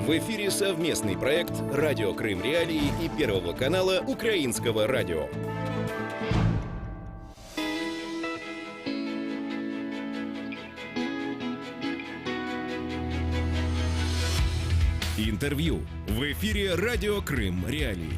В эфире совместный проект «Радио Крым Реалии» и Первого канала Украинского радио. Интервью в эфире «Радио Крым Реалии».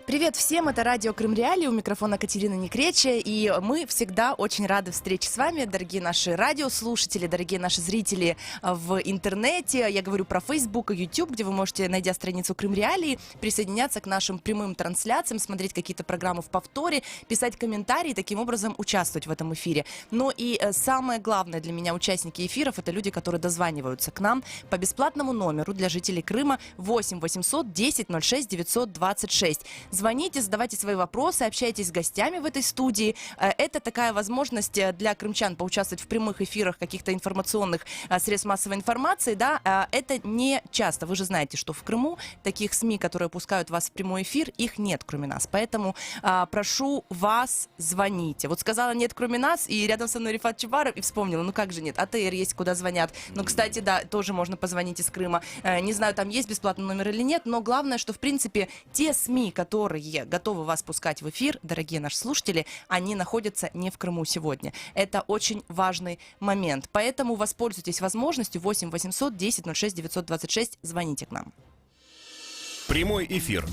Привет всем, это радио Крым Реалии, у микрофона Катерина Некреча, и мы всегда очень рады встрече с вами, дорогие наши радиослушатели, дорогие наши зрители в интернете. Я говорю про Facebook и YouTube, где вы можете, найдя страницу Крым Реалии, присоединяться к нашим прямым трансляциям, смотреть какие-то программы в повторе, писать комментарии, таким образом участвовать в этом эфире. Но и самое главное для меня, участники эфиров, это люди, которые дозваниваются к нам по бесплатному номеру для жителей Крыма 8 800 10 06 926. Звоните, задавайте свои вопросы, общайтесь с гостями в этой студии. Это такая возможность для крымчан поучаствовать в прямых эфирах каких-то информационных средств массовой информации. Да? Это не часто. Вы же знаете, что в Крыму таких СМИ, которые пускают вас в прямой эфир, их нет, кроме нас. Поэтому прошу вас, звоните. Вот сказала «нет, кроме нас», и рядом со мной Рифат Чубаров, и вспомнила, ну как же нет, АТР есть, куда звонят. Но, кстати, да, тоже можно позвонить из Крыма. Не знаю, там есть бесплатный номер или нет, но главное, что, в принципе, те СМИ, которые готовы вас пускать в эфир, дорогие наши слушатели, они находятся не в Крыму сегодня. Это очень важный момент. Поэтому воспользуйтесь возможностью 8 800 10 06 926. Звоните к нам. Прямой эфир.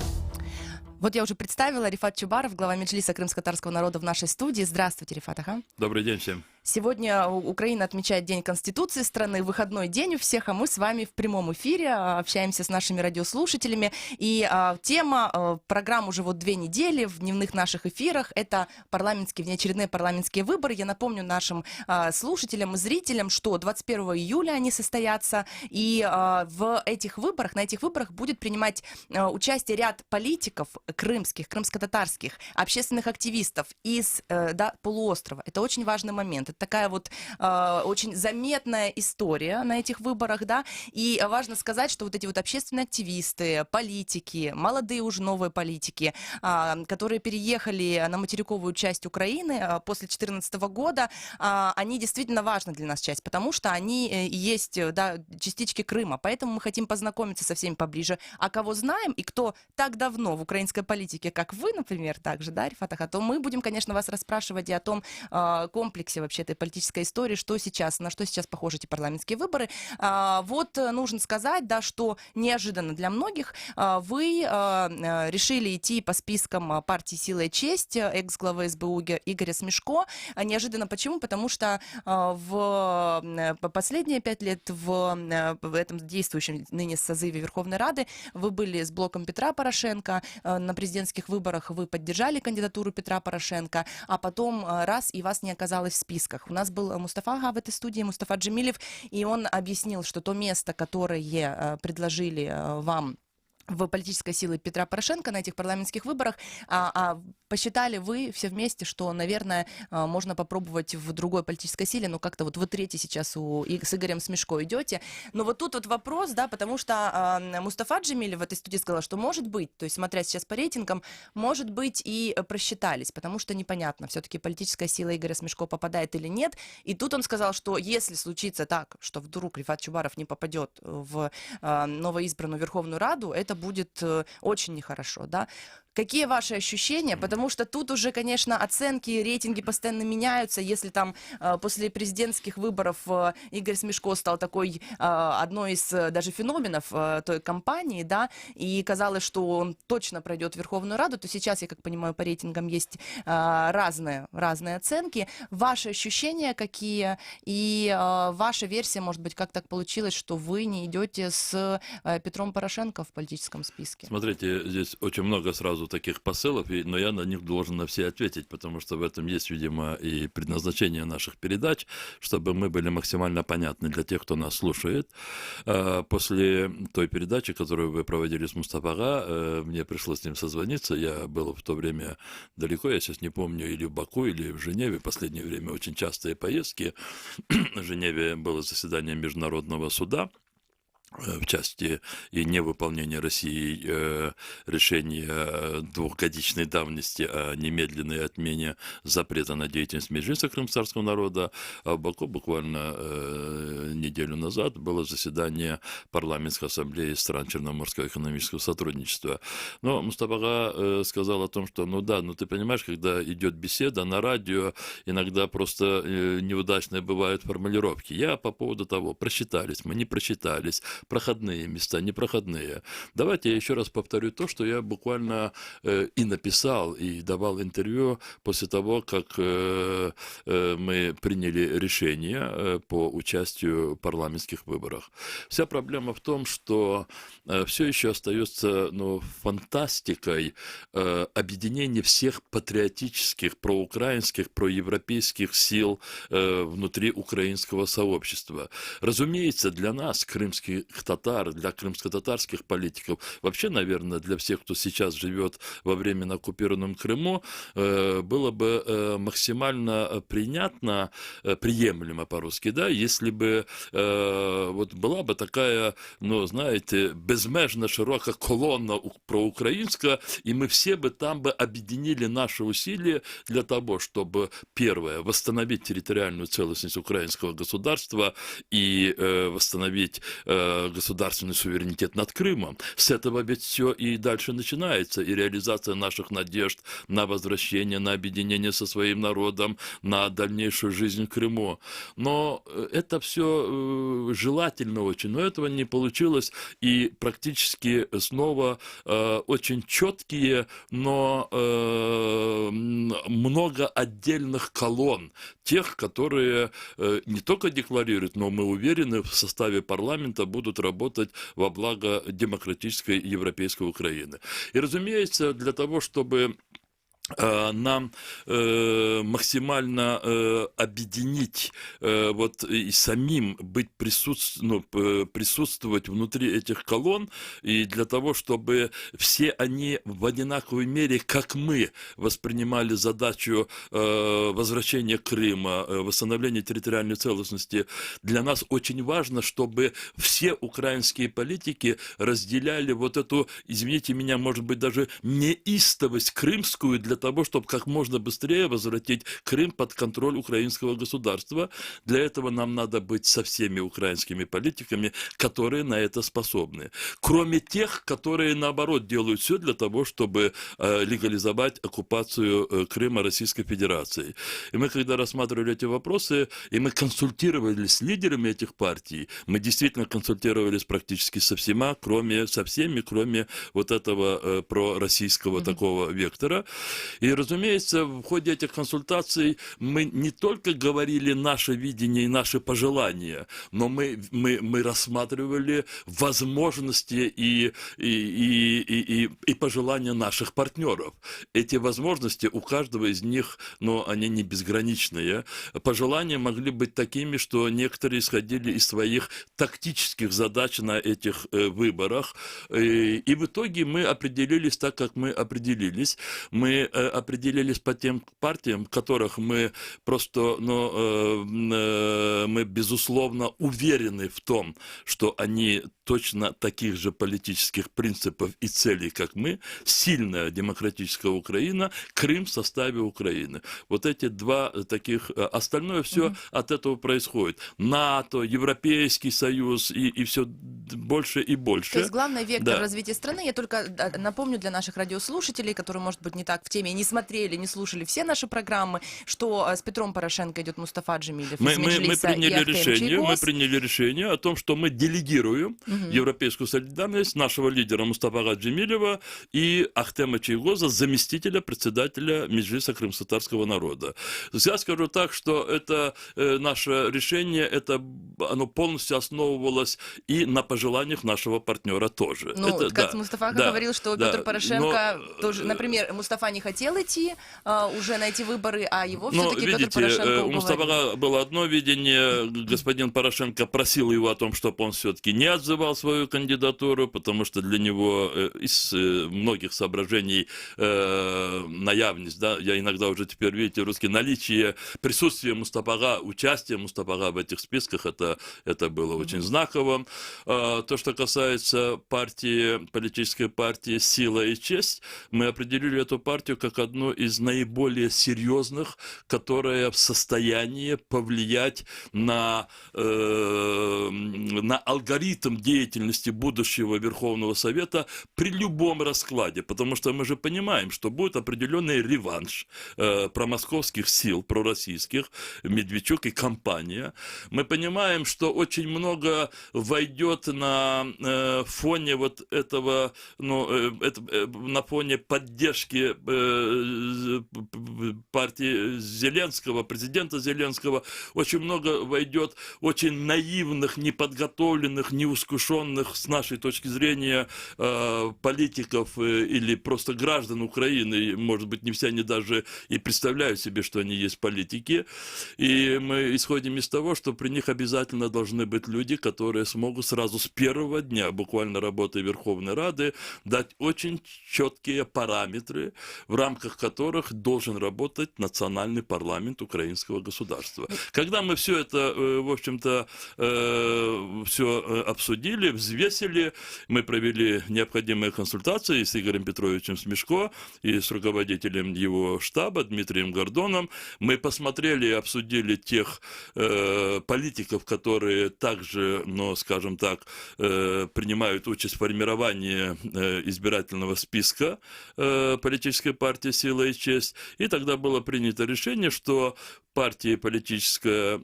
Вот я уже представила, Рифат Чубаров, глава Меджлиса крымско-татарского народа в нашей студии. Здравствуйте, Рифат. Ага. Добрый день всем. Сегодня Украина отмечает День Конституции страны, выходной день у всех, а мы с вами в прямом эфире общаемся с нашими радиослушателями. И тема программ уже вот 2 недели в дневных наших эфирах — это внеочередные парламентские выборы. Я напомню нашим слушателям и зрителям, что 21 июля они состоятся, и на этих выборах будет принимать участие ряд политиков крымских, крымско-татарских, общественных активистов из полуострова. Это очень важный момент. Это такая вот очень заметная история на этих выборах, да, и важно сказать, что вот эти вот общественные активисты, политики, молодые уже новые политики, которые переехали на материковую часть Украины после 2014 года, они действительно важны для нас часть, потому что они есть, да, частички Крыма, поэтому мы хотим познакомиться со всеми поближе. А кого знаем и кто так давно в украинской политике, как вы, например, также, да, Рифат Ага, то мы будем, конечно, вас расспрашивать и о том комплексе вообще этой политической истории, на что сейчас похожи эти парламентские выборы. Вот нужно сказать, да, что неожиданно для многих вы решили идти по спискам партии «Сила и честь» экс-главы СБУ Игоря Смешко. Неожиданно почему? Потому что в последние 5 лет в этом действующем ныне созыве Верховной Рады вы были с блоком Петра Порошенко. На президентских выборах вы поддержали кандидатуру Петра Порошенко, а потом и вас не оказалось в списках. У нас был Мустафа Ага в этой студии, Мустафа Джемилев, и он объяснил, что то место, которое предложили вам в политической силы Петра Порошенко на этих парламентских выборах, посчитали вы все вместе, что, наверное, можно попробовать в другой политической силе, но как-то вот вы третий сейчас с Игорем Смешко идете. Но вот тут вот вопрос, да, потому что Мустафа Джемилев в этой студии сказал, что может быть, то есть смотря сейчас по рейтингам, может быть и просчитались, потому что непонятно, все-таки политическая сила Игоря Смешко попадает или нет. И тут он сказал, что если случится так, что вдруг Рифат Чубаров не попадет в новоизбранную Верховную Раду, это будет очень нехорошо, да. Какие ваши ощущения? Потому что тут уже, конечно, оценки, рейтинги постоянно меняются. Если там после президентских выборов Игорь Смешко стал одной из даже феноменов той кампании, да, и казалось, что он точно пройдет в Верховную Раду, то сейчас, я как понимаю, по рейтингам есть разные оценки. Ваши ощущения какие? И ваша версия, может быть, как так получилось, что вы не идете с Петром Порошенко в политическом списке? Смотрите, здесь очень много сразу таких посылов, но я на них должен на все ответить, потому что в этом есть, видимо, и предназначение наших передач, чтобы мы были максимально понятны для тех, кто нас слушает. После той передачи, которую вы проводили с Мустафа Ага, мне пришлось с ним созвониться. Я был в то время далеко, я сейчас не помню, или в Баку, или в Женеве. В последнее время очень частые поездки. В Женеве было заседание Международного суда. в части и невыполнения Россией решения двухгодичной давности о немедленной отмене запрета на деятельность Меджлиса крымтатарского народа, а в Баку буквально неделю назад было заседание парламентской ассамблеи стран Черноморского экономического сотрудничества. Но Мустафа сказал о том, что, ты понимаешь, когда идет беседа на радио, иногда просто неудачные бывают формулировки. Я по поводу того, просчитались мы, не просчитались, проходные места, непроходные. Давайте я еще раз повторю то, что я буквально и написал, и давал интервью после того, как мы приняли решение по участию в парламентских выборах. Вся проблема в том, что все еще остается фантастикой объединение всех патриотических, проукраинских, проевропейских сил внутри украинского сообщества. Разумеется, для нас, крымских татар, для крымско-татарских политиков, вообще, наверное, для всех, кто сейчас живет во временно оккупированном Крыму, было бы максимально принятно, приемлемо по-русски, да, если бы была бы такая, безмежно широка колонна проукраинская, и мы все бы там бы объединили наши усилия для того, чтобы, первое, восстановить территориальную целостность украинского государства и восстановить государственный суверенитет над Крымом. С этого ведь все и дальше начинается, и реализация наших надежд на возвращение, на объединение со своим народом, на дальнейшую жизнь в Крыму. Но это все желательно очень, но этого не получилось, и практически снова очень четкие, но много отдельных колонн, тех, которые не только декларируют, но мы уверены, в составе парламента будут работать во благо демократической европейской Украины. И, разумеется, для того, чтобы нам максимально объединить и самим быть присутствовать внутри этих колонн, и для того, чтобы все они в одинаковой мере, как мы, воспринимали задачу возвращения Крыма, восстановления территориальной целостности, для нас очень важно, чтобы все украинские политики разделяли эту, извините меня, может быть, даже неистовость крымскую для того, чтобы как можно быстрее возвратить Крым под контроль украинского государства. Для этого нам надо быть со всеми украинскими политиками, которые на это способны. Кроме тех, которые, наоборот, делают все для того, чтобы легализовать оккупацию Крыма Российской Федерацией. И мы, когда рассматривали эти вопросы, и мы консультировались с лидерами этих партий, мы действительно консультировались практически со всеми, кроме этого пророссийского такого вектора. И, разумеется, в ходе этих консультаций мы не только говорили наше видение и наши пожелания, но мы рассматривали возможности и пожелания наших партнеров. Эти возможности у каждого из них, они не безграничные. Пожелания могли быть такими, что некоторые исходили из своих тактических задач на этих выборах. И в итоге мы определились так, как мы определились. Мы определились по тем партиям, в которых мы просто, мы безусловно уверены в том, что они точно таких же политических принципов и целей, как мы. Сильная демократическая Украина, Крым в составе Украины. Вот эти два таких, остальное все от этого происходит. НАТО, Европейский Союз и все больше и больше. То есть главный вектор развития страны, я только напомню для наших радиослушателей, которые, может быть, не так в теме, не смотрели, не слушали все наши программы, что с Петром Порошенко идет Мустафа Джемилев из Меджлиса и Ахтем Чийгоз. Мы приняли решение о том, что мы делегируем европейскую солидарность нашего лидера Мустафа Джемилева и Ахтема Чийгоза, заместителя председателя Меджлиса крымско-татарского народа. Я скажу так, что это наше решение, оно полностью основывалось и на пожеланиях нашего партнера тоже. Мустафа говорил, что Петр Порошенко тоже, например, Мустафа не хотел хотел идти уже на эти выборы, а его Ну, все-таки Петр видите, Порошенко у уговорил. Мустафа было одно видение, господин Порошенко просил его о том, чтобы он все-таки не отзывал свою кандидатуру, потому что для него из многих соображений наявность, да, я иногда уже теперь, видите, русский, наличие, присутствие Мустафа, участие Мустафа в этих списках, это было очень знаково. То, что касается политической партии «Сила и честь», мы определили эту партию как одну из наиболее серьезных, которая в состоянии повлиять на алгоритм деятельности будущего Верховного Совета при любом раскладе, потому что мы же понимаем, что будет определенный реванш промосковских сил, пророссийских, Медведчук и компания. Мы понимаем, что очень много войдет на фоне вот этого, на фоне поддержки партии Зеленского, президента Зеленского, очень много войдет очень наивных, неподготовленных, неискушенных с нашей точки зрения политиков или просто граждан Украины. Может быть, не все они даже и представляют себе, что они есть политики. И мы исходим из того, что при них обязательно должны быть люди, которые смогут сразу с первого дня буквально работы Верховной Рады дать очень четкие параметры, в рамках которых должен работать национальный парламент украинского государства. Когда мы все это, в общем-то, все обсудили, взвесили, мы провели необходимые консультации с Игорем Петровичем Смешко и с руководителем его штаба Дмитрием Гордоном. Мы посмотрели и обсудили тех политиков, которые также, скажем так, принимают участь в формировании избирательного списка политической партии «Сила и честь». И тогда было принято решение, что политическая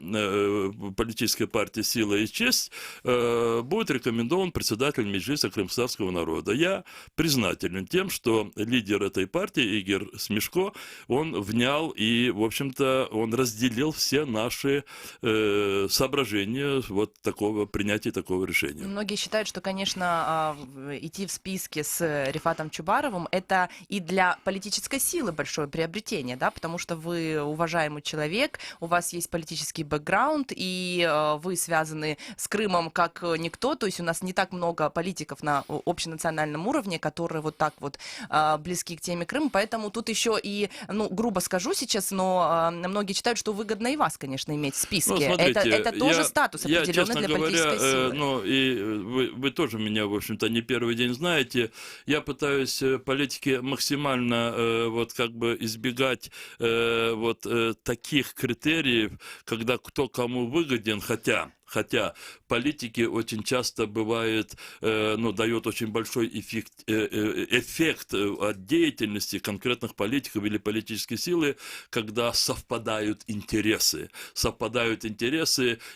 партия «Сила и честь» будет рекомендован председатель Меджлиса крымтатарского народа. Я признателен тем, что лидер этой партии Игорь Смешко, он внял и, в общем-то, он разделил все наши соображения принятия такого решения. Многие считают, что, конечно, идти в списке с Рифатом Чубаровым — это и для политической силы большое приобретение, да, потому что вы уважаемый человек, у вас есть политический бэкграунд, и вы связаны с Крымом как никто, то есть у нас не так много политиков на общенациональном уровне, которые вот так вот близки к теме Крыма, поэтому тут еще и, грубо скажу сейчас, но многие считают, что выгодно и вас, конечно, иметь в списке. Смотрите, это тоже статус определенный для политической силы. И вы тоже меня, в общем-то, не первый день знаете, я пытаюсь политики максимально избегать таких критериев, когда кто кому выгоден, хотя политики очень часто бывает, дает очень большой эффект от деятельности конкретных политиков или политической силы, когда совпадают интересы,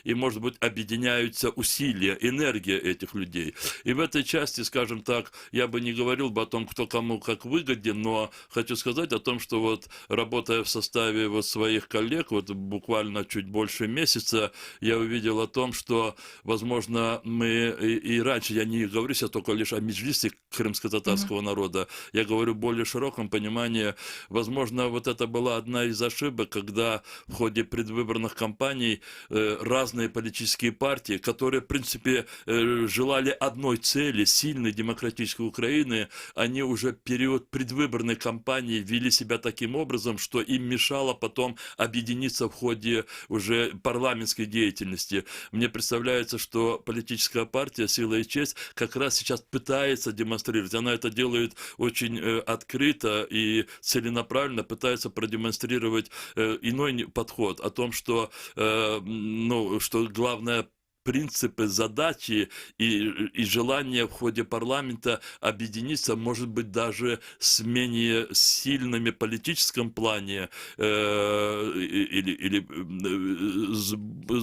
и, может быть, объединяются усилия, энергия этих людей. И в этой части, скажем так, я бы не говорил бы о том, кто кому как выгоден, но хочу сказать о том, что работая в составе своих коллег, буквально чуть больше месяца, я увидел о том, что, возможно, мы и раньше, я не говорю сейчас только лишь о Меджлисе крымско-татарского народа, я говорю в более широком понимании, возможно, это была одна из ошибок, когда в ходе предвыборных кампаний разные политические партии, которые, в принципе, желали одной цели, сильной демократической Украины, они уже в период предвыборной кампании вели себя таким образом, что им мешало потом объединиться в ходе уже парламентской деятельности. Мне представляется, что политическая партия «Сила и честь» как раз сейчас пытается демонстрировать, она это делает очень открыто и целенаправленно, пытается продемонстрировать иной подход о том, что главное принципы, задачи и желание в ходе парламента объединиться, может быть, даже с менее сильными в политическом плане или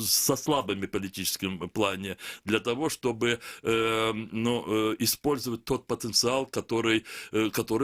со слабыми в политическом плане, для того, чтобы использовать тот потенциал, который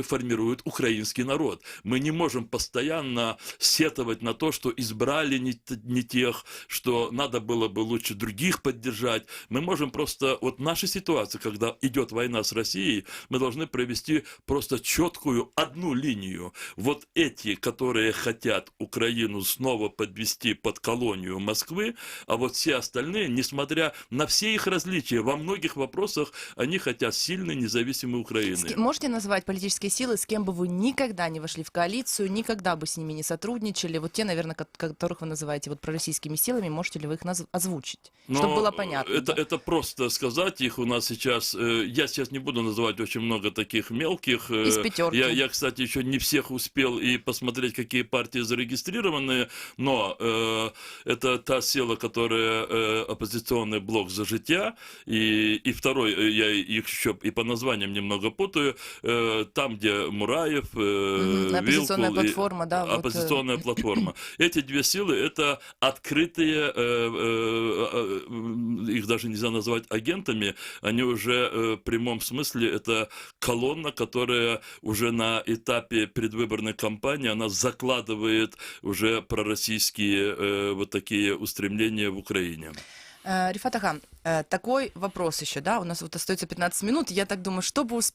формирует украинский народ. Мы не можем постоянно сетовать на то, что избрали не тех, что надо было бы лучше других поддержать. Мы можем просто, вот наша ситуация, когда идет война с Россией, мы должны провести просто четкую одну линию. Вот эти, которые хотят Украину снова подвести под колонию Москвы, а вот все остальные, несмотря на все их различия, во многих вопросах они хотят сильной, независимой Украины. Можете назвать политические силы, с кем бы вы никогда не вошли в коалицию, никогда бы с ними не сотрудничали? Вот те, наверное, которых вы называете вот пророссийскими силами, можете ли вы их озвучить? Чтобы было понятно. Это просто сказать их у нас сейчас. Я сейчас не буду называть очень много таких мелких. Из пятерки. Я, кстати, еще не всех успел и посмотреть, какие партии зарегистрированы, но это та сила, которая оппозиционный блок «За життя», и второй, я их еще и по названиям немного путаю, там, где Мураев, оппозиционная Вилкул, платформа, да. оппозиционная платформа. Эти две силы — это открытые, их даже нельзя назвать агентами, они уже в прямом смысле, это колонна, которая уже на этапе предвыборной кампании, она закладывает уже пророссийские вот такие устремления в Украине. Рифат Ага, такой вопрос еще, да, у нас вот остается 15 минут, я так думаю,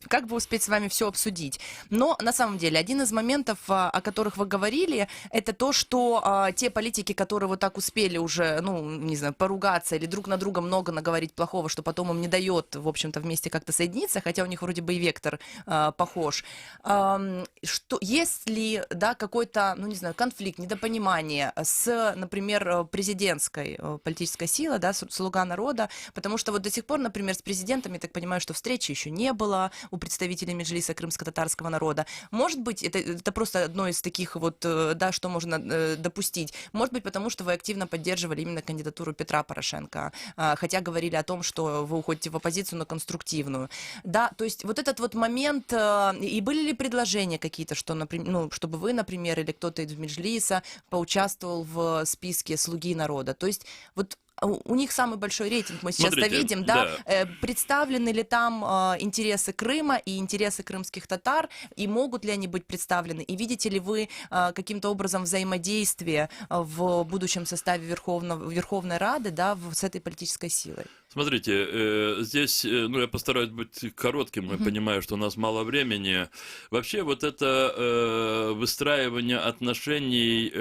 как бы успеть с вами все обсудить. Но на самом деле один из моментов, о которых вы говорили, это то, что те политики, которые вот так успели уже, ну, не знаю, поругаться или друг на друга много наговорить плохого, что потом им не дает, в общем-то, вместе как-то соединиться, хотя у них вроде бы и вектор похож. Что, есть ли, да, какой-то, ну, не знаю, конфликт, недопонимание с, например, президентской политической силой, да, «Слуга народа», потому что вот до сих пор, например, с президентом, я так понимаю, что встречи еще не было у представителей Меджлиса крымско-татарского народа. Может быть, это просто одно из таких вот, да, что можно допустить. Может быть, потому что вы активно поддерживали именно кандидатуру Петра Порошенко, хотя говорили о том, что вы уходите в оппозицию, но конструктивную. Да, то есть вот этот вот момент, и были ли предложения какие-то, что, например, ну, чтобы вы, например, или кто-то из Меджлиса поучаствовал в списке «Слуги народа»? То есть вот у них самый большой рейтинг, мы сейчас видим, да? Представлены ли там интересы Крыма и интересы крымских татар, и могут ли они быть представлены, и видите ли вы каким-то образом взаимодействие в будущем составе Верховной Рады, да, с этой политической силой? Смотрите, здесь, ну, я постараюсь быть коротким, я понимаю, что у нас мало времени. Вообще, вот это выстраивание отношений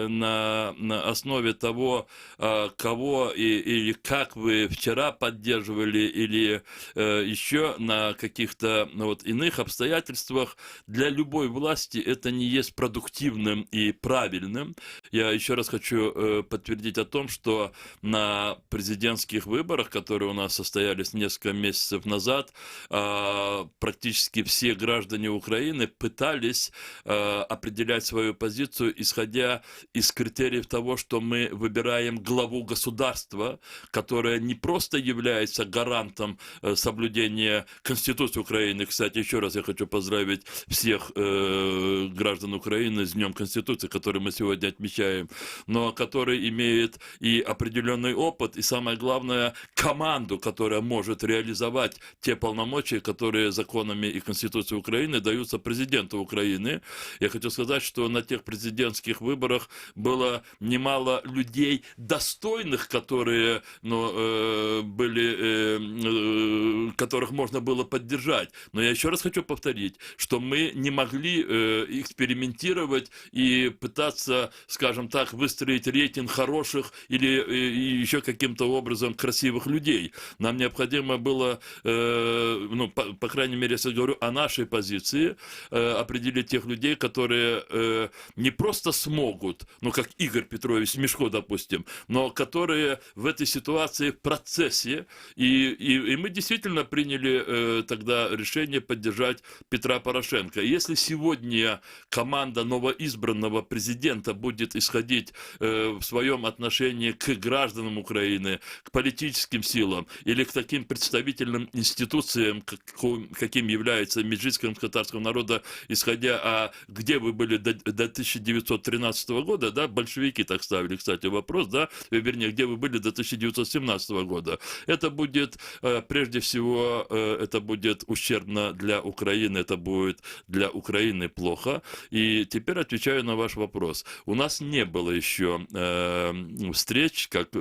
на основе того, кого или как вы вчера поддерживали, или еще на каких-то, ну, вот, иных обстоятельствах, для любой власти это не есть продуктивным и правильным. Я еще раз хочу подтвердить о том, что на президентских выборах, которые у нас состоялись несколько месяцев назад, практически все граждане Украины пытались определять свою позицию, исходя из критериев того, что мы выбираем главу государства, которая не просто является гарантом соблюдения Конституции Украины. Кстати, еще раз я хочу поздравить всех граждан Украины с Днем Конституции, который мы сегодня отмечаем, но который имеет и определенный опыт, и самое главное, команду, которая может реализовать те полномочия, которые законами и Конституцией Украины даются президенту Украины. Я хочу сказать, что на тех президентских выборах было немало людей достойных, которые, ну, были, которых можно было поддержать. Но я еще раз хочу повторить, что мы не могли экспериментировать и пытаться, скажем так, выстроить рейтинг хороших или еще каким-то образом красивых людей. Нам необходимо было, ну, по крайней мере, если говорю о нашей позиции, определить тех людей, которые не просто смогут, ну, как Игорь Петрович Мишко, допустим, но которые в этой ситуации в процессе. И мы действительно приняли тогда решение поддержать Петра Порошенко. Если сегодня команда новоизбранного президента будет исходить в своем отношении к гражданам Украины, к политическим силам или к таким представительным институциям, каким является Меджлис крымско-татарского народа, исходя, где вы были до 1913 года, да, большевики так ставили, кстати, вопрос, да, вернее, где вы были до 1917 года. Это будет, прежде всего, это будет ущербно для Украины, это будет для Украины плохо. И теперь отвечаю на ваш вопрос. У нас не было еще встреч, как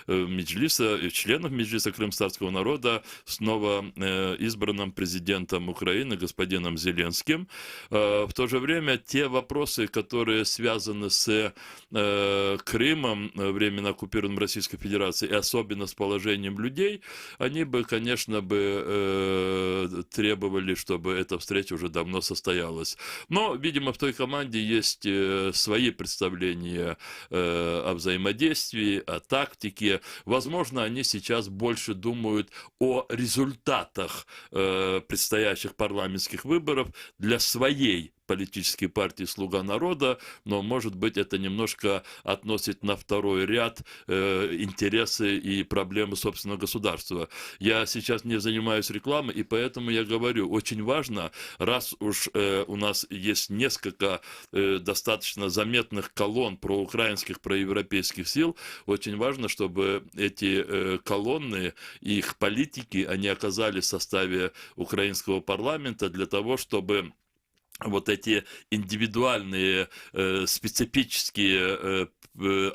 Меджлиса, членов Меджлиса крымско-татарского народа с новоизбранным президентом Украины, господином Зеленским. В то же время те вопросы, которые связаны с Крымом, временно оккупированным Российской Федерацией, и особенно с положением людей, они бы, конечно, требовали, чтобы эта встреча уже давно состоялась. Но, видимо, в той команде есть свои представления о взаимодействии, о тактике. Возможно, они сейчас больше думают о результатах предстоящих парламентских выборов для своей политической партии «Слуга народа», но, может быть, это немножко относит на второй ряд интересы и проблемы собственного государства. Я сейчас не занимаюсь рекламой, и поэтому я говорю, очень важно, раз уж у нас есть несколько достаточно заметных колонн проукраинских, проевропейских сил, очень важно, чтобы эти колонны, их политики, они оказались в составе украинского парламента для того, чтобы вот эти индивидуальные специфические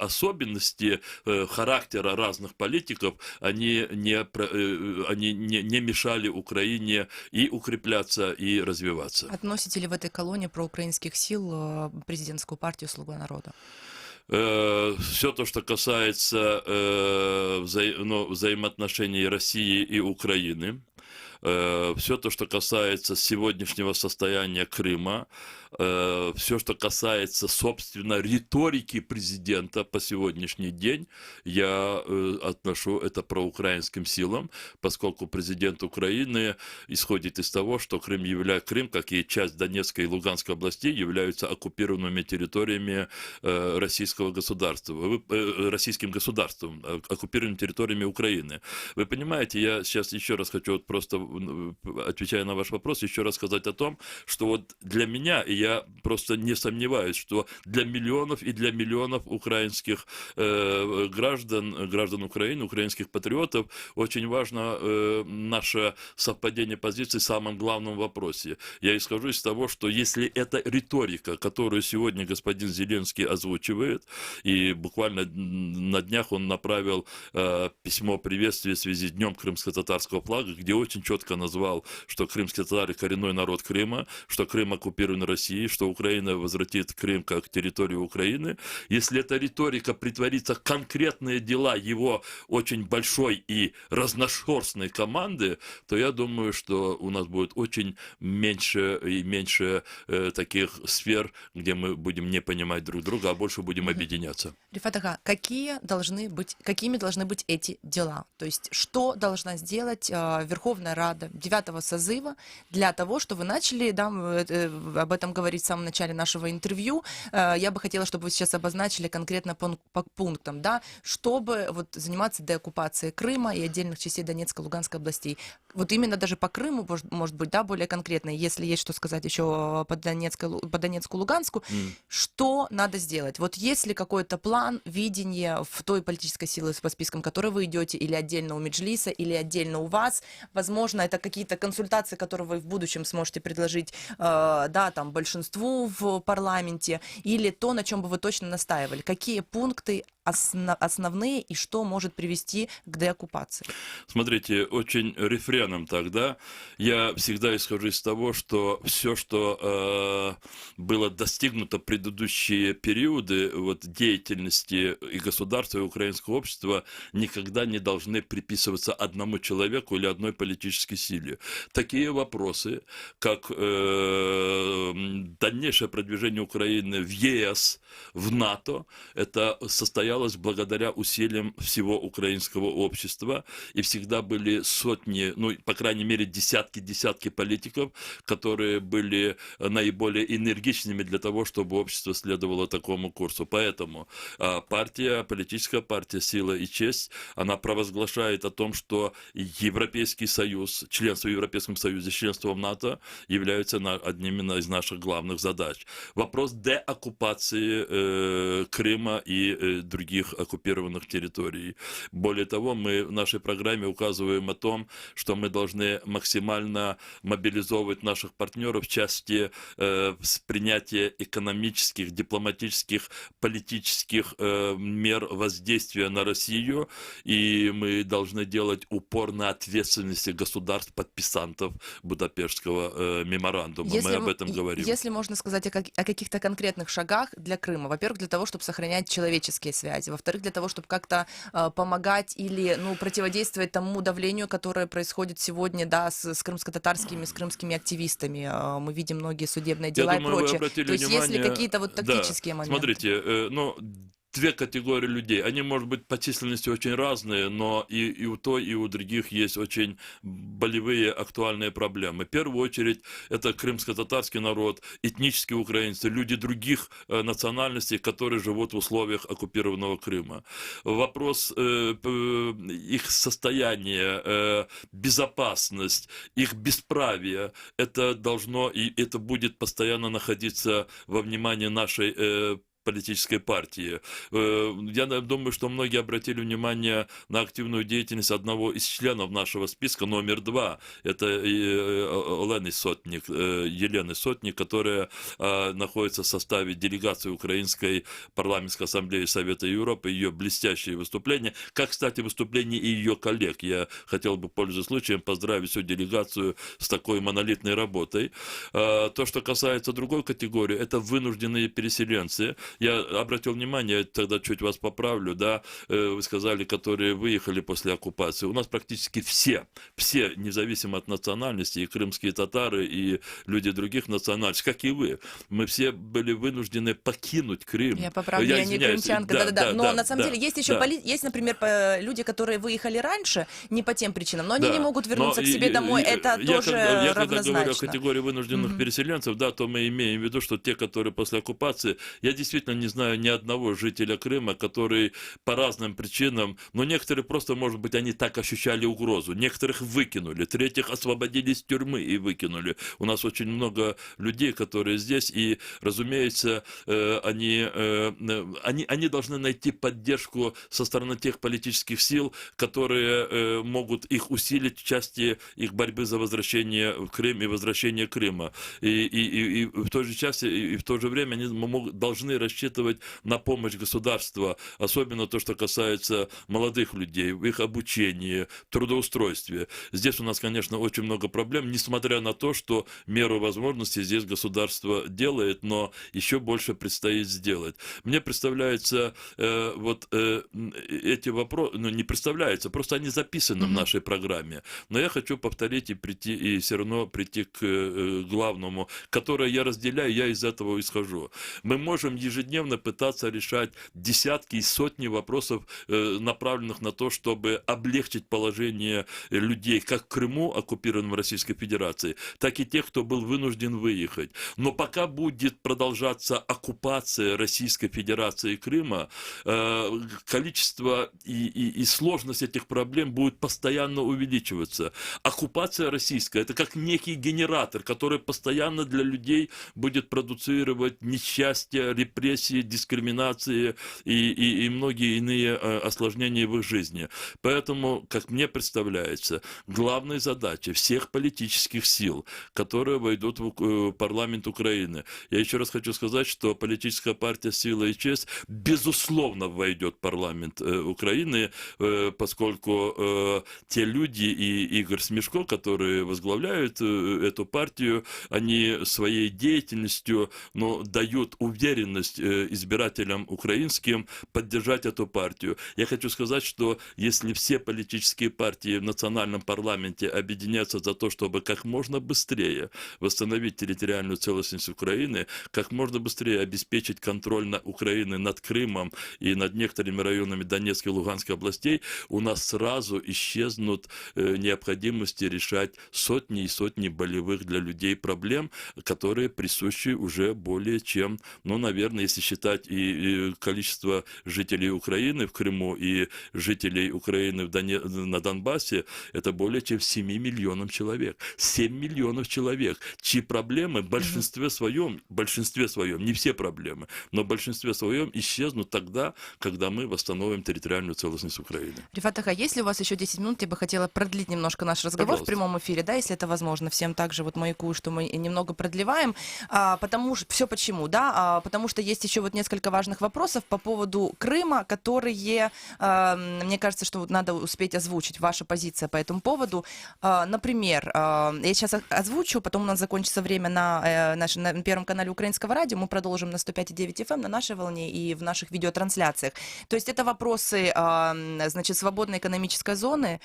особенности характера разных политиков, они не мешали Украине и укрепляться, и развиваться. Относите ли в этой колонне проукраинских сил президентскую партию «Слуга народа»? Все то, что касается взаимоотношений России и Украины, все то, что касается сегодняшнего состояния Крыма, все, что касается, собственно, риторики президента по сегодняшний день, я отношу это проукраинским силам, поскольку президент Украины исходит из того, что Крым, как и часть Донецкой и Луганской областей, являются оккупированными территориями российского государства, российским государством, оккупированными территориями Украины. Вы понимаете, я сейчас еще раз хочу, просто отвечая на ваш вопрос, еще раз сказать о том, что вот для меня, и я просто не сомневаюсь, что для миллионов и для миллионов украинских граждан Украины, украинских патриотов, очень важно наше совпадение позиций в самом главном вопросе. Я исхожу из того, что если эта риторика, которую сегодня господин Зеленский озвучивает, и буквально на днях он направил письмо приветствия в связи с Днем крымско-татарского флага, где очень четко назвал, что крымские татары – коренной народ Крыма, что Крым оккупирован Россией, что Украина возвратит Крым как территорию Украины. Если эта риторика притворится в конкретные дела его очень большой и разношерстной команды, то я думаю, что у нас будет очень меньше и меньше таких сфер, где мы будем не понимать друг друга, а больше будем объединяться. Рифат ага, какими должны быть эти дела? То есть, что должна сделать Верховная Рада 9-го созыва для того, чтобы вы начали, да, об этом говорить в самом начале нашего интервью. Я бы хотела, чтобы вы сейчас обозначили конкретно по пунктам, да, чтобы вот заниматься деоккупацией Крыма и отдельных частей Донецкой, Луганской областей. Вот именно даже по Крыму, может быть, да, более конкретно, если есть что сказать еще по Донецку, Луганску, что надо сделать? Вот есть ли какой-то план, видение в той политической силы по спискам, которой вы идете, или отдельно у Меджлиса, или отдельно у вас? Возможно, это какие-то консультации, которые вы в будущем сможете предложить, да, там, большинству в парламенте, или то, на чем бы вы точно настаивали? Какие пункты основные и что может привести к деоккупации? Смотрите, очень рефреном тогда я всегда исхожу из того, что все, что было достигнуто в предыдущие периоды вот, деятельности и государства, и украинского общества, никогда не должны приписываться одному человеку или одной политической силе. Такие вопросы, как дальнейшее продвижение Украины в ЕС, в НАТО, это состояло осуществлялось благодаря усилиям всего украинского общества, и всегда были сотни, ну, по крайней мере, десятки политиков, которые были наиболее энергичными для того, чтобы общество следовало такому курсу. Поэтому политическая партия «Сила и честь», она провозглашает о том, что Европейский Союз, членство в Европейском Союзе, членство в НАТО являются одним из наших главных задач. Вопрос деоккупации Крыма и других оккупированных территорий. Более того, мы в нашей программе указываем о том, что мы должны максимально мобилизовывать наших партнеров в части принятия экономических, дипломатических, политических мер воздействия на Россию, и мы должны делать упор на ответственности государств-подписантов Будапештского меморандума. Мы об этом говорим. Если можно сказать о каких-то конкретных шагах для Крыма, во-первых, для того, чтобы сохранять человеческие связи, во-вторых, для того, чтобы как-то помогать или противодействовать тому давлению, которое происходит сегодня, да, с крымско-татарскими, с крымскими активистами. Мы видим многие судебные дела и прочее. То есть есть ли какие-то вот тактические моменты? Смотрите, две категории людей. Они, может быть, по численности очень разные, но и у той, и у других есть очень болевые, актуальные проблемы. В первую очередь, это крымско-татарский народ, этнические украинцы, люди других национальностей, которые живут в условиях оккупированного Крыма. Вопрос их состояния, безопасность, их бесправие, это должно и это будет постоянно находиться во внимании нашей политической партии. Я думаю, что многие обратили внимание на активную деятельность одного из членов нашего списка, номер 2. Это Елены Сотник, которая находится в составе делегации Украинской парламентской ассамблеи Совета Европы. Ее блестящие выступления, как, кстати, выступления и ее коллег. Я хотел бы, пользуясь случаем, поздравить всю делегацию с такой монолитной работой. То, что касается другой категории, это вынужденные переселенцы. Я обратил внимание, тогда чуть вас поправлю, да, вы сказали, которые выехали после оккупации. У нас практически все, независимо от национальности, и крымские татары, и люди других национальностей, как и вы, мы все были вынуждены покинуть Крым. Я поправлю, я не крымчанка, да. Но на самом деле есть еще, есть, например, люди, которые выехали раньше, не по тем причинам, но они не могут вернуться к себе домой, это тоже равнозначно. Когда говорю о категории вынужденных переселенцев, да, то мы имеем в виду, что те, которые после оккупации, я действительно не знаю ни одного жителя Крыма, который по разным причинам, но некоторые просто, может быть, они так ощущали угрозу, некоторых выкинули, третьих освободили из тюрьмы и выкинули. У нас очень много людей, которые здесь, и, разумеется, они должны найти поддержку со стороны тех политических сил, которые могут их усилить в части их борьбы за возвращение в Крым и возвращение Крыма. И в той же части, и в то же время они должны рассчитывать на помощь государства, особенно то, что касается молодых людей, в их обучении, трудоустройстве. Здесь у нас, конечно, очень много проблем, несмотря на то, что меру возможностей здесь государство делает, но еще больше предстоит сделать. Мне представляется, эти вопросы, не представляется, просто они записаны в нашей программе. Но я хочу повторить и все равно прийти к главному, которое я разделяю, я из этого исхожу. Мы можем ежедневно пытаться решать десятки и сотни вопросов, направленных на то, чтобы облегчить положение людей как в Крыму, оккупированном Российской Федерацией, так и тех, кто был вынужден выехать. Но пока будет продолжаться оккупация Российской Федерации Крыма, количество и сложность этих проблем будет постоянно увеличиваться. Оккупация российская – это как некий генератор, который постоянно для людей будет продуцировать несчастье, репрессии, дискриминации и многие иные осложнения в их жизни. Поэтому, как мне представляется, главной задачей всех политических сил, которые войдут в парламент Украины, я еще раз хочу сказать, что политическая партия «Сила и честь» безусловно войдет в парламент Украины, поскольку те люди и Игорь Смешко, которые возглавляют эту партию, они своей деятельностью дают уверенность избирателям украинским поддержать эту партию. Я хочу сказать, что если все политические партии в национальном парламенте объединятся за то, чтобы как можно быстрее восстановить территориальную целостность Украины, как можно быстрее обеспечить контроль на Украины над Крымом и над некоторыми районами Донецкой и Луганской областей, у нас сразу исчезнут необходимости решать сотни и сотни болевых для людей проблем, которые присущи уже более чем, ну, наверное, если считать и количество жителей Украины в Крыму и жителей Украины на Донбассе, это более чем 7 миллионам человек. 7 миллионов человек, чьи проблемы в большинстве своем, не все проблемы, но в большинстве своем исчезнут тогда, когда мы восстановим территориальную целостность Украины. Рифат Ага, если у вас еще 10 минут, я бы хотела продлить немножко наш разговор Пожалуйста. в прямом эфире, да, если это возможно. Всем также вот маякую, что мы немного продлеваем. Потому что, все почему, да? Потому что есть еще вот несколько важных вопросов по поводу Крыма, которые, мне кажется, что вот надо успеть озвучить. Ваша позиция по этому поводу. Например, я сейчас озвучу, потом у нас закончится время на Первом канале Украинского радио. Мы продолжим на 105,9 FM на нашей волне и в наших видеотрансляциях. То есть это вопросы, значит, свободной экономической зоны,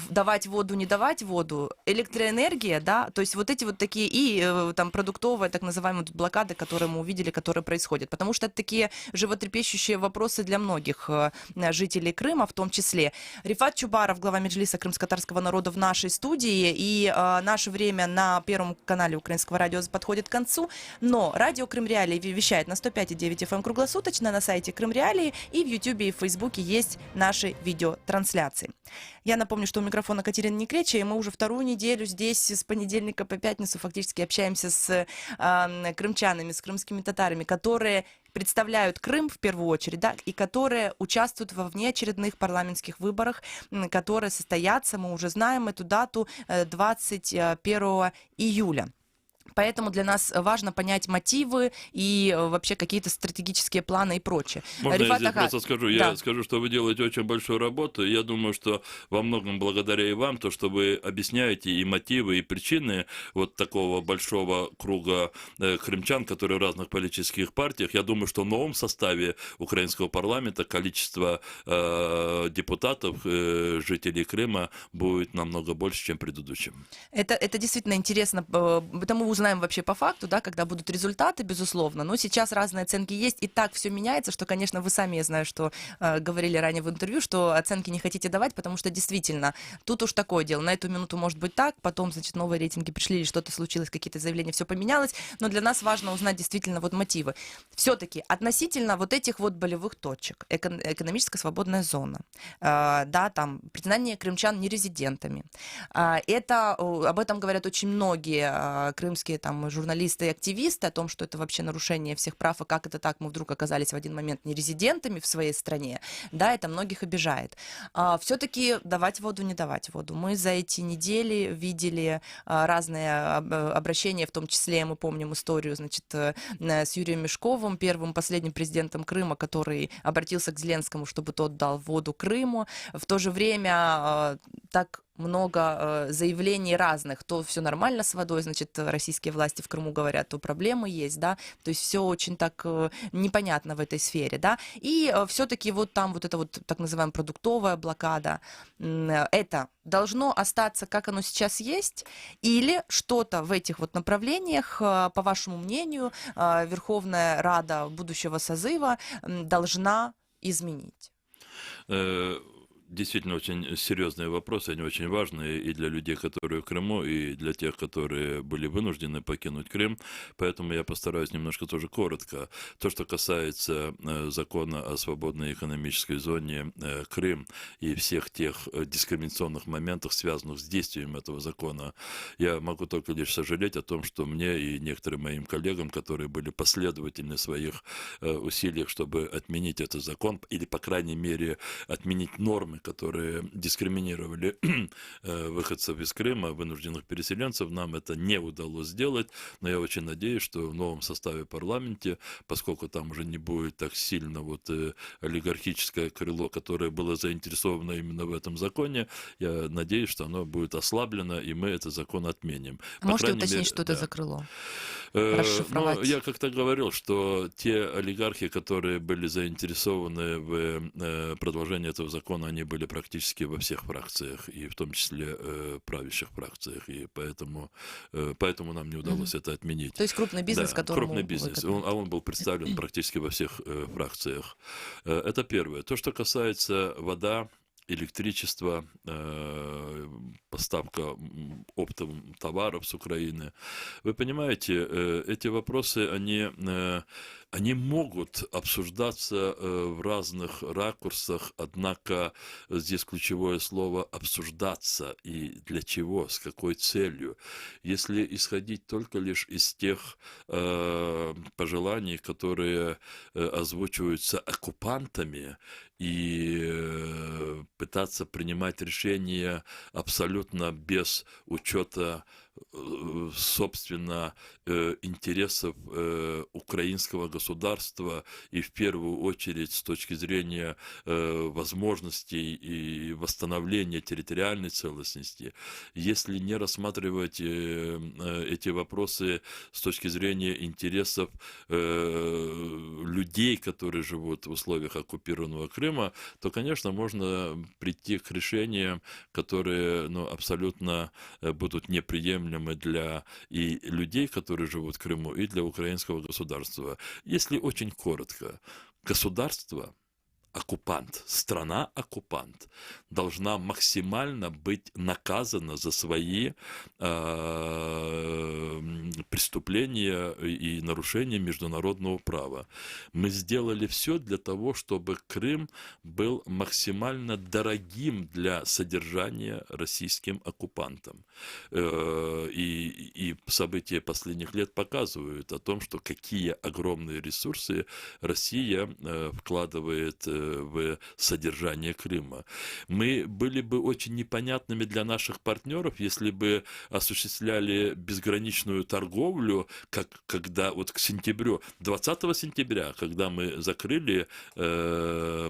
давать воду, не давать воду, электроэнергия, да, то есть вот эти вот такие и там продуктовые, так называемые блокады, которые мы увидели, которые происходят. Потому что это такие животрепещущие вопросы для многих жителей Крыма в том числе. Рифат Чубаров, глава Меджлиса крымско-татарского народа в нашей студии, и наше время на Первом канале Украинского радио подходит к концу, но радио Крым Реалии вещает на 105,9 FM круглосуточно, на сайте Крым Реалии, и в Ютубе и в Фейсбуке есть наши видеотрансляции. Я напомню, что у микрофона Катерина Некреча, и мы уже вторую неделю здесь с понедельника по пятницу фактически общаемся с крымчанами, с крымскими татарами, которые представляют Крым в первую очередь, да, и которые участвуют во внеочередных парламентских выборах, которые состоятся, мы уже знаем эту дату, 21 июля. Поэтому для нас важно понять мотивы и вообще какие-то стратегические планы и прочее. Можно Рифат я здесь Ага, просто скажу? да. Я скажу, что вы делаете очень большую работу. Я думаю, что во многом благодаря и вам, то, что вы объясняете и мотивы, и причины вот такого большого круга крымчан, которые в разных политических партиях. Я думаю, что в новом составе украинского парламента количество депутатов, жителей Крыма будет намного больше, чем в предыдущем. Это действительно интересно, это мы узнаем вообще по факту, да, когда будут результаты, безусловно, но сейчас разные оценки есть, и так все меняется, что, конечно, вы сами, я знаю, что говорили ранее в интервью, что оценки не хотите давать, потому что действительно, тут уж такое дело, на эту минуту может быть так, потом, значит, новые рейтинги пришли, или что-то случилось, какие-то заявления, все поменялось, но для нас важно узнать действительно вот мотивы. Все-таки относительно вот этих вот болевых точек, экономическая свободная зона, да, там, признание крымчан нерезидентами, это, об этом говорят очень многие крымские там журналисты и активисты, о том, что это вообще нарушение всех прав, и как это так, мы вдруг оказались в один момент нерезидентами в своей стране, да, это многих обижает. Все-таки давать воду, не давать воду. Мы за эти недели видели разные обращения, в том числе мы помним историю, значит, с Юрием Мешковым, первым последним президентом Крыма, который обратился к Зеленскому, чтобы тот дал воду Крыму. В то же время так много заявлений разных, то все нормально с водой, значит, российские власти в Крыму говорят, то проблемы есть, да, то есть все очень так непонятно в этой сфере, да, и все-таки вот там вот эта вот так называемая продуктовая блокада, это должно остаться, как оно сейчас есть, или что-то в этих вот направлениях, по вашему мнению, Верховная Рада будущего созыва должна изменить? Действительно, очень серьезные вопросы, они очень важные и для людей, которые в Крыму, и для тех, которые были вынуждены покинуть Крым. Поэтому я постараюсь немножко тоже коротко. То, что касается закона о свободной экономической зоне Крым и всех тех дискриминационных моментов, связанных с действием этого закона, я могу только лишь сожалеть о том, что мне и некоторым моим коллегам, которые были последовательны в своих усилиях, чтобы отменить этот закон, или, по крайней мере, отменить нормы, законами, которые дискриминировали выходцев из Крыма, вынужденных переселенцев. Нам это не удалось сделать, но я очень надеюсь, что в новом составе парламента, поскольку там уже не будет так сильно олигархическое крыло, которое было заинтересовано именно в этом законе, я надеюсь, что оно будет ослаблено, и мы этот закон отменим. Можете уточнить, что это за крыло? Расшифровать. Я как-то говорил, что те олигархи, которые были заинтересованы в продолжении этого закона, они были практически во всех фракциях, и в том числе правящих фракциях, и поэтому нам не удалось это отменить. То есть крупный бизнес, которому... Крупный бизнес, он был представлен практически во всех фракциях. Это первое. То, что касается вода, электричество, поставка оптовых товаров с Украины. Вы понимаете, эти вопросы, они могут обсуждаться в разных ракурсах, однако здесь ключевое слово «обсуждаться». И для чего, с какой целью? Если исходить только лишь из тех пожеланий, которые озвучиваются оккупантами, и пытаться принимать решения абсолютно без учета, собственно, интересов украинского государства и в первую очередь с точки зрения возможностей и восстановления территориальной целостности, если не рассматривать эти вопросы с точки зрения интересов людей, которые живут в условиях оккупированного Крыма, то, конечно, можно прийти к решениям, которые абсолютно будут неприемлемы для и людей, которые живут в Крыму, и для украинского государства. Если очень коротко, государство, оккупант, страна-оккупант должна максимально быть наказана за свои преступления и нарушения международного права. Мы сделали все для того, чтобы Крым был максимально дорогим для содержания российским оккупантом. И события последних лет показывают о том, что какие огромные ресурсы Россия вкладывает в содержание Крыма. Мы были бы очень непонятными для наших партнеров, если бы осуществляли безграничную торговлю, когда к сентябрю, 20 сентября, когда мы закрыли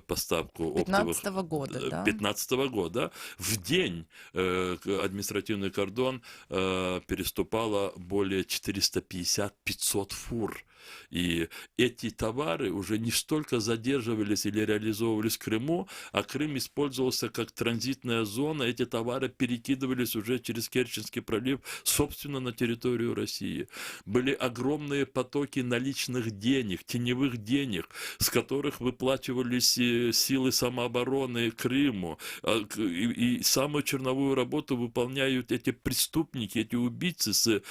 поставку оптовых... 15 года, да? 15 года, в день административный кордон переступало более 450-500 фур. И эти товары уже не столько задерживались или реализовывались в Крыму, а Крым использовался как транзитная зона. Эти товары перекидывались уже через Керченский пролив, собственно, на территорию России. Были огромные потоки наличных денег, теневых денег, с которых выплачивались силы самообороны Крыму. И самую черновую работу выполняют эти преступники, эти убийцы с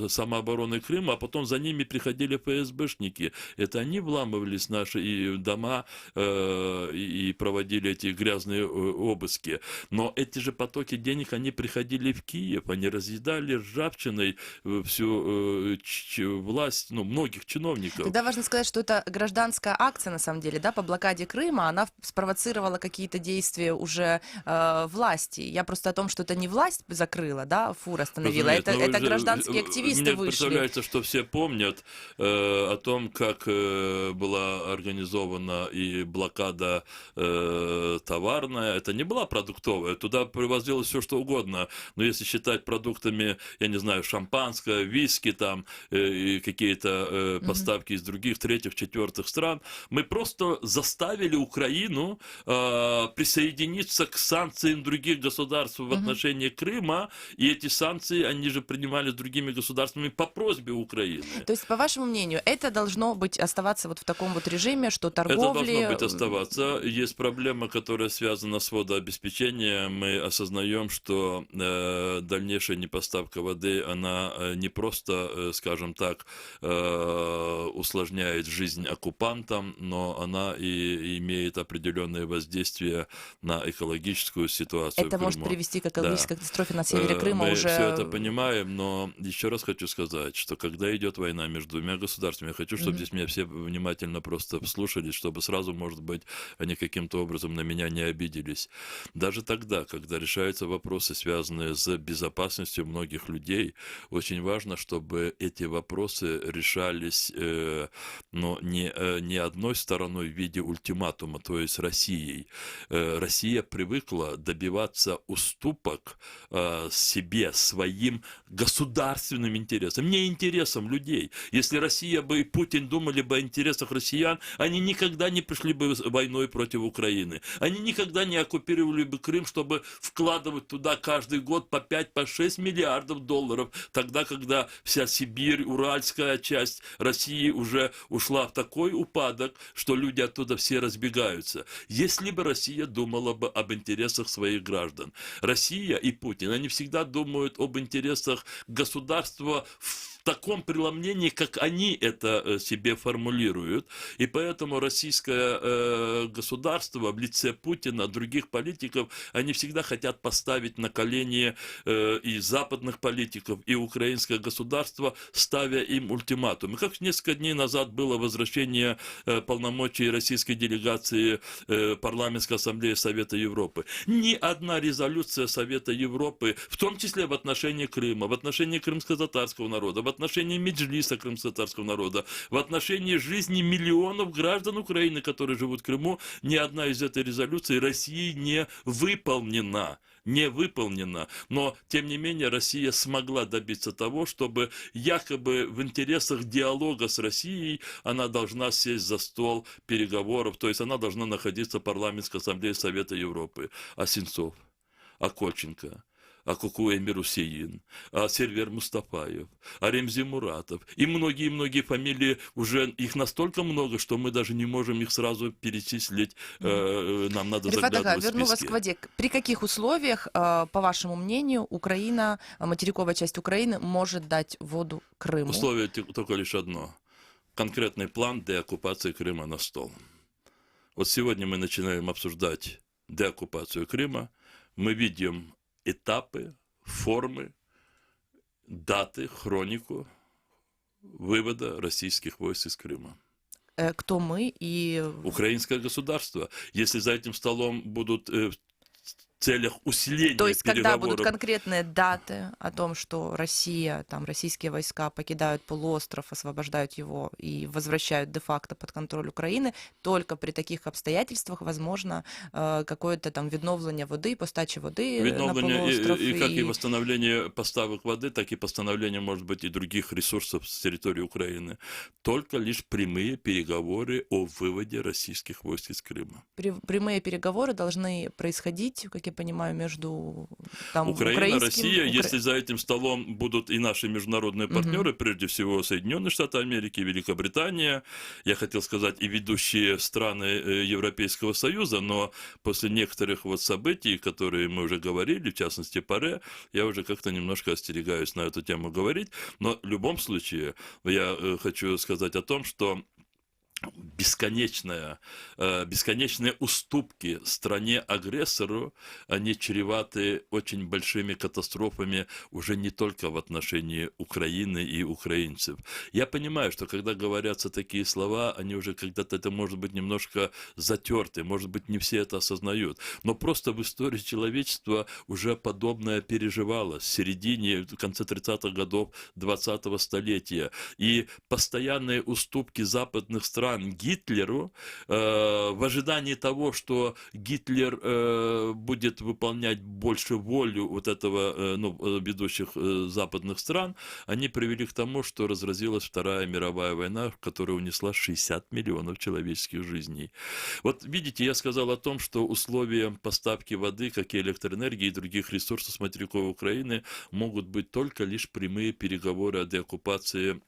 самообороны Крыма, а потом за ними приходили ФСБшники. Это они вламывались в наши дома и проводили эти грязные обыски. Но эти же потоки денег, они приходили в Киев, они разъедали ржавчиной всю власть, многих чиновников. Тогда важно сказать, что это гражданская акция, на самом деле, да, по блокаде Крыма, она спровоцировала какие-то действия уже власти. Я просто о том, что это не власть закрыла, да, фур остановила, это гражданские активисты вышли. Мне представляется, что все помнят о том, как была организована и блокада товарная. Это не была продуктовая, туда привозилось все, что угодно. Но если считать продуктами, я не знаю, шампанское, виски там, и какие-то поставки из других, третьих, четвертых стран, мы просто заставили Украину присоединиться к санкциям других государств в отношении Крыма, и эти санкции, они же принимались другими государствами по просьбе Украины. То есть, по вашему мнению, это должно быть оставаться вот в таком вот режиме, что торговли... Это должно быть оставаться. Есть проблема, которая связана с водообеспечением. Мы осознаем, что дальнейшая непоставка воды, она не просто, скажем так, усложняет жизнь оккупантам, но она и имеет определенное воздействие на экологическую ситуацию в Это Крыму. может привести к экологической катастрофе на севере Крыма мы уже... все это понимаем, но еще раз хочу сказать, что когда идет война между двумя государствами, государством. Я хочу, чтобы здесь меня все внимательно просто слушали, чтобы сразу, может быть, они каким-то образом на меня не обиделись. Даже тогда, когда решаются вопросы, связанные с безопасностью многих людей, очень важно, чтобы эти вопросы решались но не одной стороной в виде ультиматума, то есть Россией. Россия привыкла добиваться уступок себе, своим государственным интересам, не интересам людей. Если Россия бы и Путин думали бы о интересах россиян, они никогда не пришли бы войной против Украины. Они никогда не оккупировали бы Крым, чтобы вкладывать туда каждый год по 5-6 миллиардов долларов, тогда, когда вся Сибирь, уральская часть России уже ушла в такой упадок, что люди оттуда все разбегаются. Если бы Россия думала бы об интересах своих граждан. Россия и Путин, они всегда думают об интересах государства в таком преломлении, как они это себе формулируют. И поэтому российское государство в лице Путина, других политиков, они всегда хотят поставить на колени и западных политиков, и украинское государство, ставя им ультиматумы. Как несколько дней назад было возвращение полномочий российской делегации Парламентской ассамблеи Совета Европы. Ни одна резолюция Совета Европы, в том числе в отношении Крыма, в отношении крымско-татарского народа, в отношении Меджлиса крымско-татарского народа, в отношении жизни миллионов граждан Украины, которые живут в Крыму, ни одна из этой резолюций России не выполнена. Не выполнена. Но, тем не менее, Россия смогла добиться того, чтобы якобы в интересах диалога с Россией она должна сесть за стол переговоров, то есть она должна находиться в Парламентской ассамблее Совета Европы. А Сенцов, а Кольченко, а Кукуэ Мирусеин, а Сервер Мустафаев, а Ремзи Муратов и многие-многие фамилии, уже их настолько много, что мы даже не можем их сразу перечислить, нам надо Рифат Ага, заглядывать в верну вас списки. к воде. При каких условиях, по вашему мнению, Украина, материковая часть Украины, может дать воду Крыму? Условие только лишь одно. Конкретный план деоккупации Крыма на стол. Вот сегодня мы начинаем обсуждать деоккупацию Крыма. Мы видим этапы, формы, даты, хронику вывода российских войск из Крыма. Кто мы и... Украинское государство. Если за этим столом будут в целях усиления То есть, когда переговоров... будут конкретные даты о том, что Россия, там, российские войска покидают полуостров, освобождают его и возвращают де-факто под контроль Украины, только при таких обстоятельствах возможно какое-то там відновлення воды, постача воды на полуостров. И как и восстановление поставок воды, так и восстановление, может быть, и других ресурсов с территории Украины. Только лишь прямые переговоры о выводе российских войск из Крыма. Прямые переговоры должны происходить, как я понимаю, между там, Украина, Россия, если за этим столом будут и наши международные партнеры, прежде всего Соединенные Штаты Америки, Великобритания, я хотел сказать, и ведущие страны Европейского Союза, но после некоторых вот событий, которые мы уже говорили, в частности ПАРЕ, я уже как-то немножко остерегаюсь на эту тему говорить, но в любом случае я хочу сказать о том, что бесконечные уступки стране-агрессору, они чреваты очень большими катастрофами уже не только в отношении Украины и украинцев. Я понимаю, что когда говорятся такие слова, они уже когда-то, это может быть немножко затерты, может быть, не все это осознают, но просто в истории человечества уже подобное переживалось в середине, в конце 30-х годов 20-го столетия. И постоянные уступки западных стран Гитлеру в ожидании того, что Гитлер будет выполнять больше волю вот этого, ведущих западных стран, они привели к тому, что разразилась Вторая мировая война, которая унесла 60 миллионов человеческих жизней. Вот видите, я сказал о том, что условия поставки воды, как и электроэнергии и других ресурсов с материковой Украины могут быть только лишь прямые переговоры о деоккупации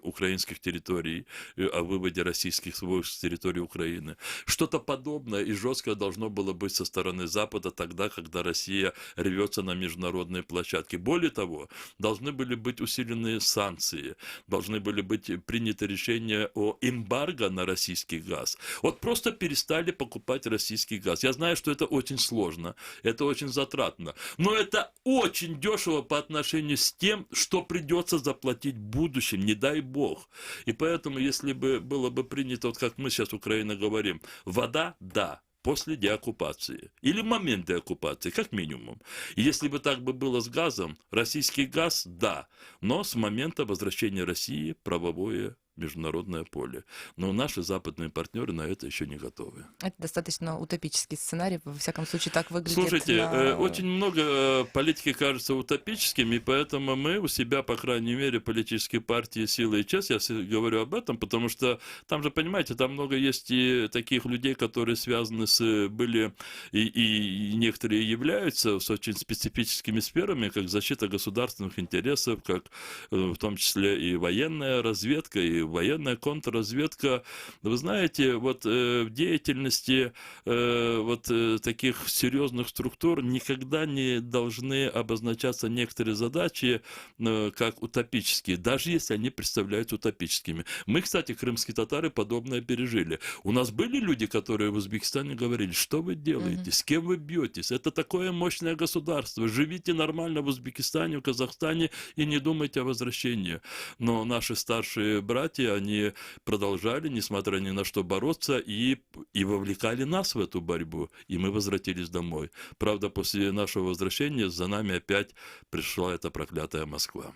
украинских территорий, о выводе выводе российских войск с территории Украины. Что-то подобное и жесткое должно было быть со стороны Запада тогда, когда Россия рвется на международные площадки. Более того, должны были быть усиленные санкции, должны были быть приняты решения о эмбарго на российский газ. Вот просто перестали покупать российский газ. Я знаю, что это очень сложно, это очень затратно, но это очень дешево по отношению с тем, что придется заплатить в будущем, не дай бог. И поэтому, если бы было бы принято, вот как мы сейчас, Украина, говорим, вода – да, после деоккупации. Или в момент деоккупации, как минимум. И если бы так бы было с газом, российский газ – да, но с момента возвращения России правовое международное поле. Но наши западные партнеры на это еще не готовы. Это достаточно утопический сценарий, во всяком случае так выглядит. Слушайте, очень много политики кажется утопическим, и поэтому мы у себя, по крайней мере, политические партии «Сила и честь», я говорю об этом, потому что там же, понимаете, там много есть и таких людей, которые связаны были и некоторые являются с очень специфическими сферами, как защита государственных интересов, как в том числе и военная разведка, и военная контрразведка. Вы знаете, вот в деятельности таких серьезных структур никогда не должны обозначаться некоторые задачи как утопические, даже если они представляются утопическими. Мы, кстати, крымские татары подобное пережили. У нас были люди, которые в Узбекистане говорили, что вы делаете, с кем вы бьетесь, это такое мощное государство, живите нормально в Узбекистане, в Казахстане и не думайте о возвращении. Но наши старшие братья, они продолжали, несмотря ни на что, бороться и вовлекали нас в эту борьбу, и мы возвратились домой. Правда, после нашего возвращения за нами опять пришла эта проклятая Москва.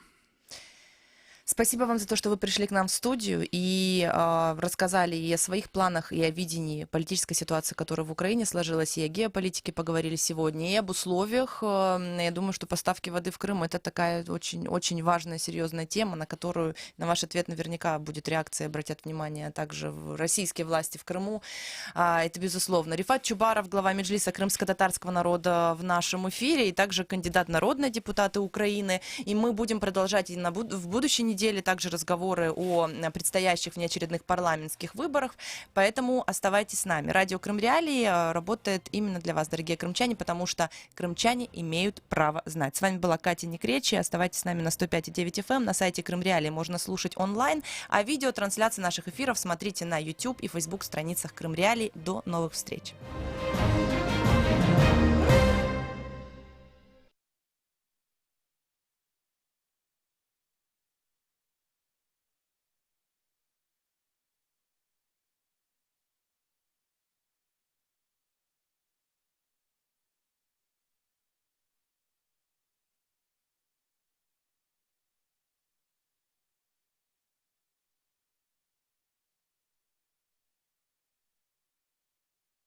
Спасибо вам за то, что вы пришли к нам в студию и рассказали и о своих планах, и о видении политической ситуации, которая в Украине сложилась, и о геополитике поговорили сегодня, и об условиях. Я думаю, что поставки воды в Крым — это такая очень, очень важная, серьезная тема, на которую, на ваш ответ наверняка будет реакция, обратят внимание также российские власти в Крыму. Это безусловно. Рифат Чубаров, глава Меджлиса крымско-татарского народа, в нашем эфире, и также кандидат в народные депутаты Украины. И мы будем продолжать и в будущей неделе также разговоры о предстоящих внеочередных парламентских выборах, поэтому оставайтесь с нами. Радио Крым Реалии работает именно для вас, дорогие крымчане, потому что крымчане имеют право знать. С вами была Катя Некречи. Оставайтесь с нами на 105,9 FM. На сайте Крым Реалии можно слушать онлайн, а видеотрансляции наших эфиров смотрите на YouTube и Facebook страницах Крым Реалии. До новых встреч!